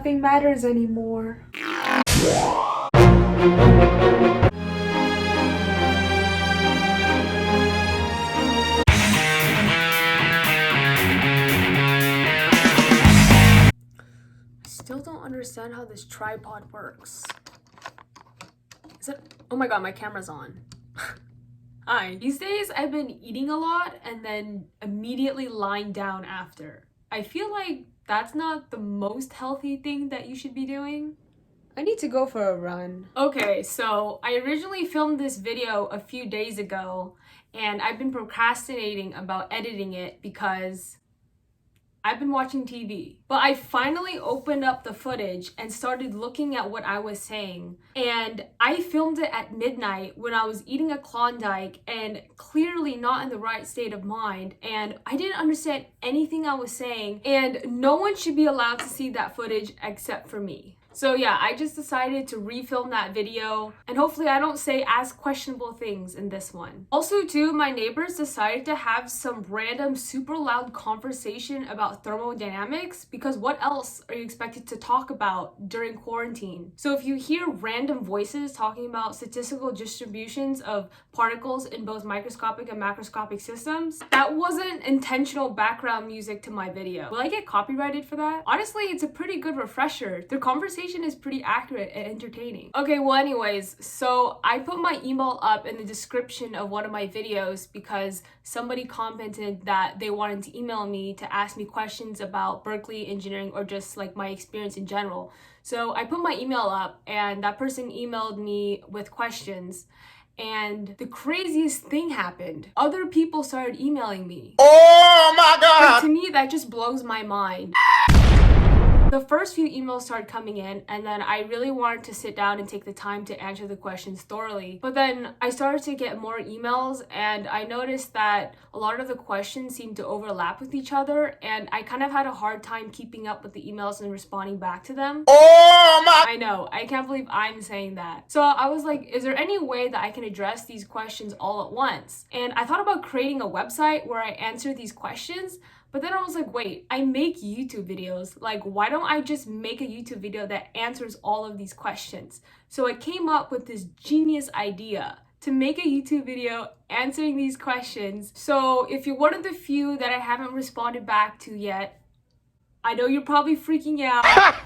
nothing matters anymore. Still don't understand how this tripod works. Is it? Oh my god, my camera's on. Hi. These days I've been eating a lot and then immediately lying down after. I feel like that's not the most healthy thing that you should be doing. I need to go for a run. Okay, so I originally filmed this video a few days ago and I've been procrastinating about editing it because I've been watching TV. But I finally opened up the footage and started looking at what I was saying. And I filmed it at midnight when I was eating a Klondike and clearly not in the right state of mind. And I didn't understand anything I was saying. And no one should be allowed to see that footage except for me. So yeah, I just decided to refilm that video and hopefully I don't say as questionable things in this one. Also too, my neighbors decided to have some random super loud conversation about thermodynamics because what else are you expected to talk about during quarantine? So if you hear random voices talking about statistical distributions of particles in both microscopic and macroscopic systems, that wasn't intentional background music to my video. Will I get copyrighted for that? Honestly, it's a pretty good refresher. The conversation is pretty accurate and entertaining. Okay, well anyways, so I put my email up in the description of one of my videos because somebody commented that they wanted to email me to ask me questions about Berkeley engineering or just like my experience in general. So I put my email up and that person emailed me with questions. And the craziest thing happened. Other people started emailing me. Oh my god! Like, to me, that just blows my mind. The first few emails started coming in and then I really wanted to sit down and take the time to answer the questions thoroughly. But then I started to get more emails and I noticed that a lot of the questions seemed to overlap with each other and I kind of had a hard time keeping up with the emails and responding back to them. Oh my! I know, I can't believe I'm saying that. So I was like, is there any way that I can address these questions all at once? And I thought about creating a website where I answer these questions. But then I was like, wait, I make YouTube videos. Like, why don't I just make a YouTube video that answers all of these questions? So I came up with this genius idea to make a YouTube video answering these questions. So if you're one of the few that I haven't responded back to yet, I know you're probably freaking out.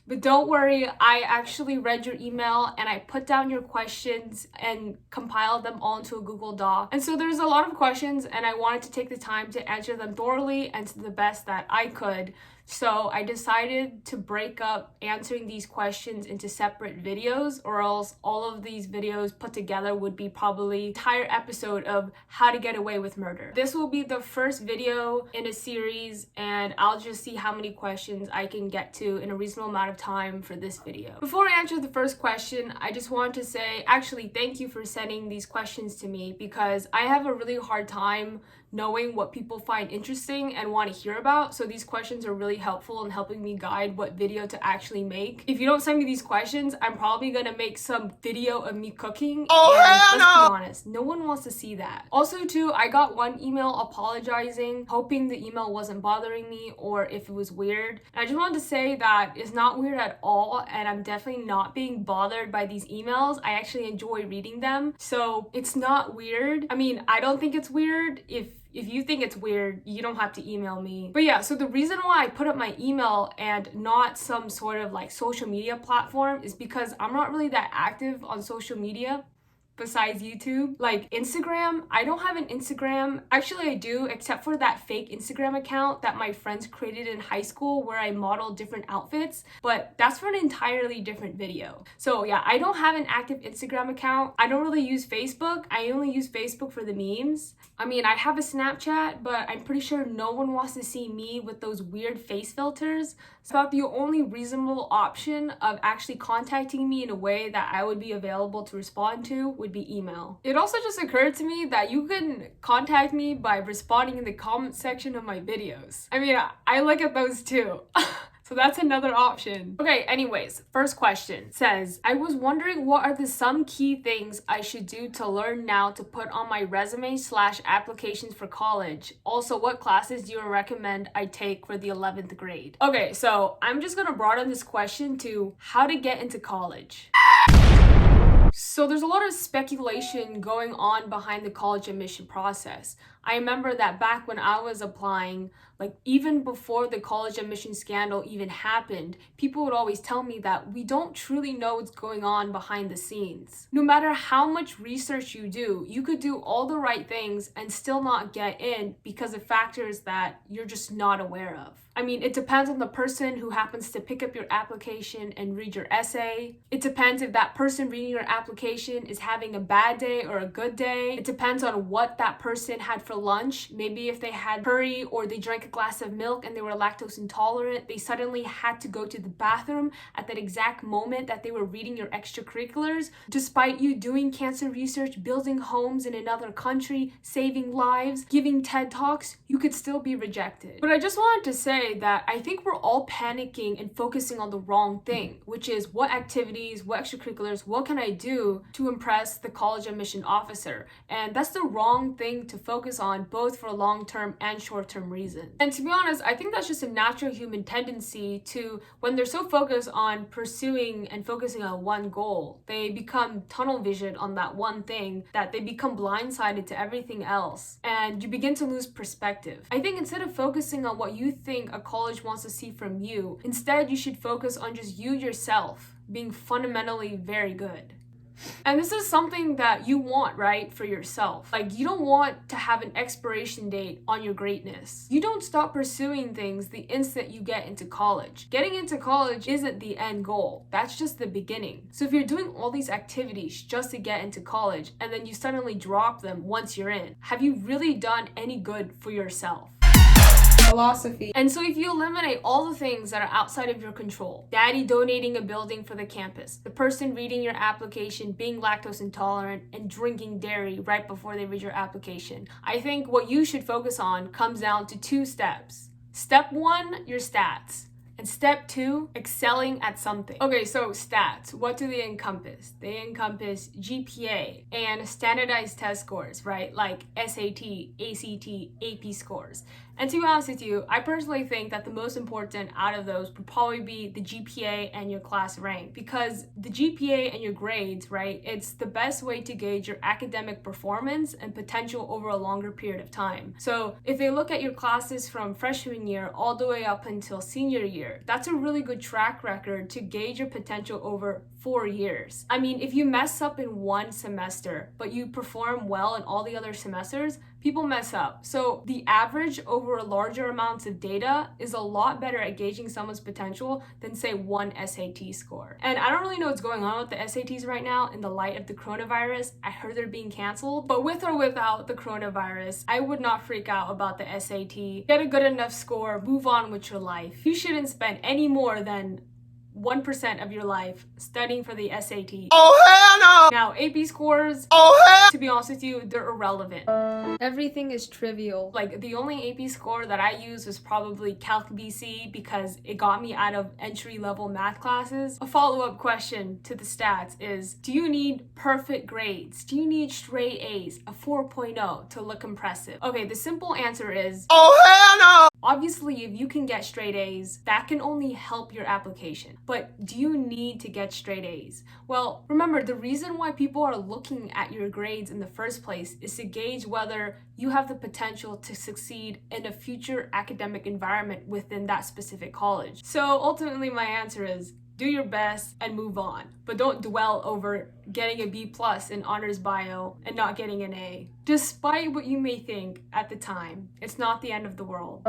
But don't worry, I actually read your email and I put down your questions and compiled them all into a Google Doc. And so there's a lot of questions and I wanted to take the time to answer them thoroughly and to the best that I could. So I decided to break up answering these questions into separate videos or else all of these videos put together would be probably an entire episode of how to get away with murder. This will be the first video in a series and I'll just see how many questions I can get to in a reasonable amount of time for this video. Before I answer the first question, I just want to say actually thank you for sending these questions to me because I have a really hard time knowing what people find interesting and want to hear about. So these questions are really helpful in helping me guide what video to actually make. If you don't send me these questions, I'm probably gonna make some video of me cooking. Oh, and let's be honest, no one wants to see that. Also too, I got one email apologizing, hoping the email wasn't bothering me or if it was weird. And I just wanted to say that it's not weird at all and I'm definitely not being bothered by these emails. I actually enjoy reading them. So it's not weird. I mean, I don't think it's weird. If you think it's weird, you don't have to email me. But yeah, so the reason why I put up my email and not some sort of like social media platform is because I'm not really that active on social media. Besides YouTube, like Instagram, I don't have an Instagram. Actually, I do, except for that fake Instagram account that my friends created in high school where I modeled different outfits, but that's for an entirely different video. So yeah, I don't have an active Instagram account. I don't really use Facebook. I only use Facebook for the memes. I mean, I have a Snapchat, but I'm pretty sure no one wants to see me with those weird face filters. So the only reasonable option of actually contacting me in a way that I would be available to respond to would be email. It also just occurred to me that you can contact me by responding in the comment section of my videos. I mean, I look at those too. So that's another option. Okay, anyways, first question says, I was wondering what are the some key things I should do to learn now to put on my resume / applications for college? Also, what classes do you recommend I take for the 11th grade? Okay, so I'm just gonna broaden this question to how to get into college. So there's a lot of speculation going on behind the college admission process. I remember that back when I was applying, like even before the college admission scandal even happened, people would always tell me that we don't truly know what's going on behind the scenes. No matter how much research you do, you could do all the right things and still not get in because of factors that you're just not aware of. I mean, it depends on the person who happens to pick up your application and read your essay. It depends if that person reading your application is having a bad day or a good day. It depends on what that person had for lunch. Maybe if they had curry or they drank a glass of milk and they were lactose intolerant, they suddenly had to go to the bathroom at that exact moment that they were reading your extracurriculars. Despite you doing cancer research, building homes in another country, saving lives, giving TED Talks, you could still be rejected. But I just wanted to say that I think we're all panicking and focusing on the wrong thing, which is what activities, what extracurriculars, what can I do to impress the college admission officer? And that's the wrong thing to focus on, both for long-term and short-term reasons. And to be honest, I think that's just a natural human tendency to, when they're so focused on pursuing and focusing on one goal, they become tunnel vision on that one thing, that they become blindsided to everything else, and you begin to lose perspective. I think instead of focusing on what you think a college wants to see from you, instead you should focus on just you yourself being fundamentally very good. And this is something that you want, right, for yourself. Like, you don't want to have an expiration date on your greatness. You don't stop pursuing things the instant you get into college. Getting into college isn't the end goal. That's just the beginning. So if you're doing all these activities just to get into college and then you suddenly drop them once you're in, have you really done any good for yourself? Philosophy. And so if you eliminate all the things that are outside of your control, daddy donating a building for the campus, the person reading your application being lactose intolerant and drinking dairy right before they read your application, I think what you should focus on comes down to 2 steps. Step 1, your stats. And step 2, excelling at something. Okay, so stats, what do they encompass? They encompass GPA and standardized test scores, right? Like SAT, ACT, AP scores. And to be honest with you, I personally think that the most important out of those would probably be the GPA and your class rank, because the GPA and your grades, right, it's the best way to gauge your academic performance and potential over a longer period of time. So if they look at your classes from freshman year all the way up until senior year, that's a really good track record to gauge your potential over 4 years. I mean, if you mess up in one semester, but you perform well in all the other semesters, people mess up. So the average over larger amounts of data is a lot better at gauging someone's potential than, say, one SAT score. And I don't really know what's going on with the SATs right now in the light of the coronavirus. I heard they're being canceled, but with or without the coronavirus, I would not freak out about the SAT. Get a good enough score, move on with your life. You shouldn't spend any more than 1% of your life studying for the SAT. Oh, hell no! Now, AP scores, to be honest with you, they're irrelevant. Everything is trivial. Like, the only AP score that I used was probably Calc BC because it got me out of entry-level math classes. A follow-up question to the stats is, do you need perfect grades? Do you need straight A's, a 4.0 to look impressive? Okay, the simple answer is, oh, hell no! Obviously, if you can get straight A's, that can only help your application. But do you need to get straight A's? Well, remember, the reason why people are looking at your grades in the first place is to gauge whether you have the potential to succeed in a future academic environment within that specific college. So ultimately, my answer is, do your best and move on. But don't dwell over getting a B+ in honors bio and not getting an A. Despite what you may think at the time, it's not the end of the world.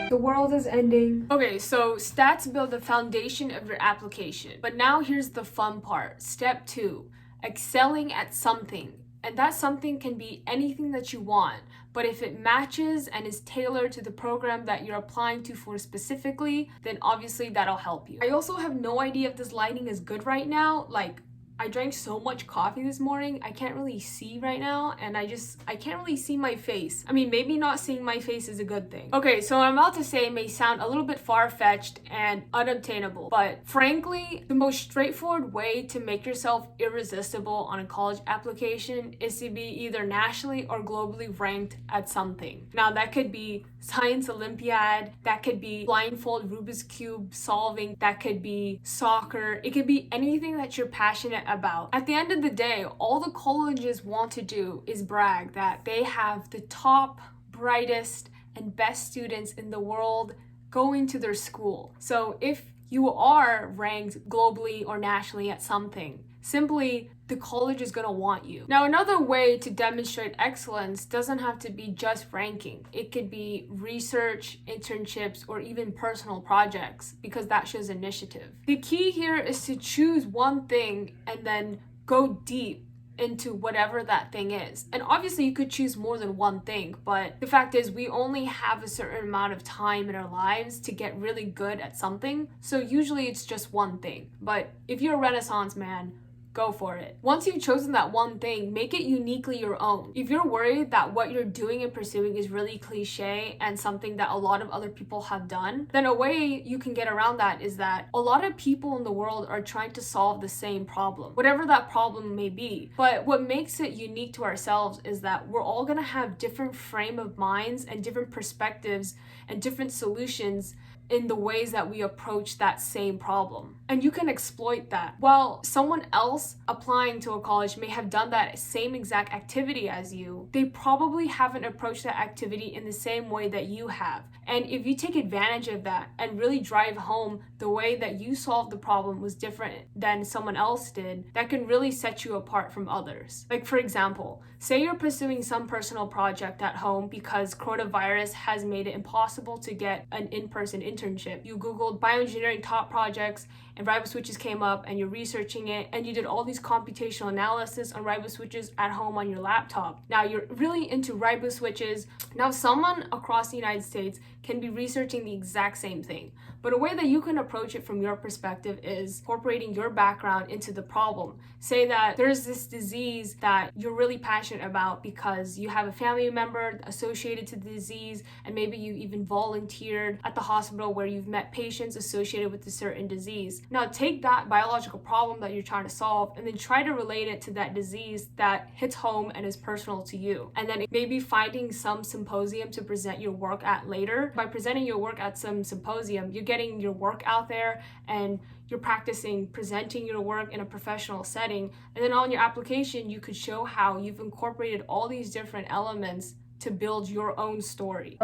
The world is ending. Okay, so stats build the foundation of your application. But now here's the fun part. Step 2, excelling at something. And that something can be anything that you want. But if it matches and is tailored to the program that you're applying to for specifically, then obviously that'll help you. I also have no idea if this lighting is good right now. Like, I drank so much coffee this morning, I can't really see right now, and I can't really see my face. I mean, maybe not seeing my face is a good thing. Okay, so what I'm about to say may sound a little bit far-fetched and unobtainable, but frankly, the most straightforward way to make yourself irresistible on a college application is to be either nationally or globally ranked at something. Now, that could be Science Olympiad, that could be blindfold Rubik's Cube solving, that could be soccer, it could be anything that you're passionate about. At the end of the day, all the colleges want to do is brag that they have the top, brightest, and best students in the world going to their school. So if you are ranked globally or nationally at something, simply the college is going to want you. Now, another way to demonstrate excellence doesn't have to be just ranking. It could be research, internships, or even personal projects, because that shows initiative. The key here is to choose one thing and then go deep into whatever that thing is. And obviously you could choose more than one thing, but the fact is we only have a certain amount of time in our lives to get really good at something. So usually it's just one thing. But if you're a Renaissance man, go for it. Once you've chosen that one thing, make it uniquely your own. If you're worried that what you're doing and pursuing is really cliche and something that a lot of other people have done, then a way you can get around that is that a lot of people in the world are trying to solve the same problem, whatever that problem may be. But what makes it unique to ourselves is that we're all gonna have different frame of minds and different perspectives and different solutions in the ways that we approach that same problem. And you can exploit that. While someone else applying to a college may have done that same exact activity as you, they probably haven't approached that activity in the same way that you have. And if you take advantage of that and really drive home the way that you solved the problem was different than someone else did, that can really set you apart from others. Like, for example, say you're pursuing some personal project at home because coronavirus has made it impossible to get an in-person internship. You Googled bioengineering top projects and riboswitches came up and you're researching it and you did all these computational analysis on riboswitches at home on your laptop. Now you're really into riboswitches. Now someone across the United States can be researching the exact same thing. But a way that you can approach it from your perspective is incorporating your background into the problem. Say that there's this disease that you're really passionate about because you have a family member associated to the disease, and maybe you even volunteered at the hospital where you've met patients associated with a certain disease. Now take that biological problem that you're trying to solve and then try to relate it to that disease that hits home and is personal to you. And then maybe finding some symposium to present your work at later. By presenting your work at some symposium, you're getting your work out there and you're practicing presenting your work in a professional setting. And then on your application, you could show how you've incorporated all these different elements to build your own story.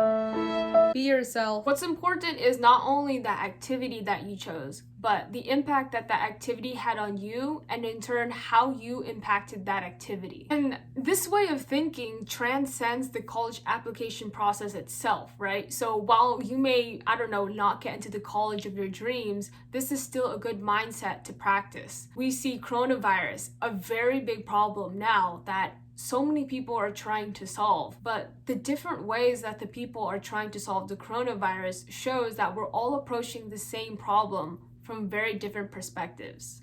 Be yourself. What's important is not only the activity that you chose, but the impact that that activity had on you, and in turn, how you impacted that activity. And this way of thinking transcends the college application process itself, right? So while you may, not get into the college of your dreams, this is still a good mindset to practice. We see coronavirus, a very big problem now that so many people are trying to solve, but the different ways that the people are trying to solve the coronavirus shows that we're all approaching the same problem from very different perspectives.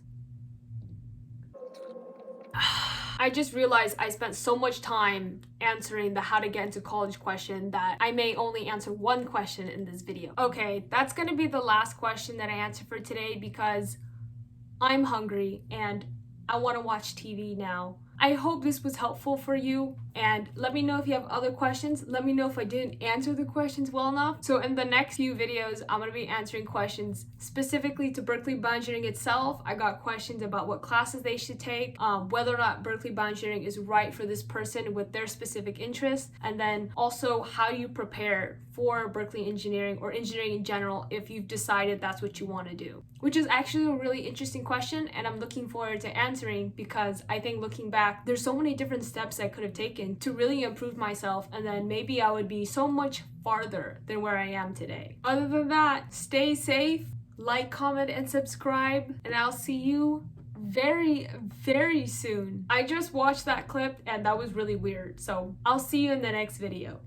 I just realized I spent so much time answering the how to get into college question that I may only answer one question in this video. Okay, that's gonna be the last question that I answer for today because I'm hungry and I wanna watch TV now. I hope this was helpful for you, and let me know if you have other questions. Let me know if I didn't answer the questions well enough. So in the next few videos, I'm going to be answering questions specifically to Berkeley Bioengineering itself. I got questions about what classes they should take, whether or not Berkeley Bioengineering is right for this person with their specific interests, and then also how you prepare for Berkeley Engineering or engineering in general if you've decided that's what you want to do. Which is actually a really interesting question, and I'm looking forward to answering because I think looking back, there's so many different steps I could have taken to really improve myself, and then maybe I would be so much farther than where I am today. Other than that, stay safe, like, comment, and subscribe, and I'll see you very, very soon. I just watched that clip and that was really weird, so I'll see you in the next video.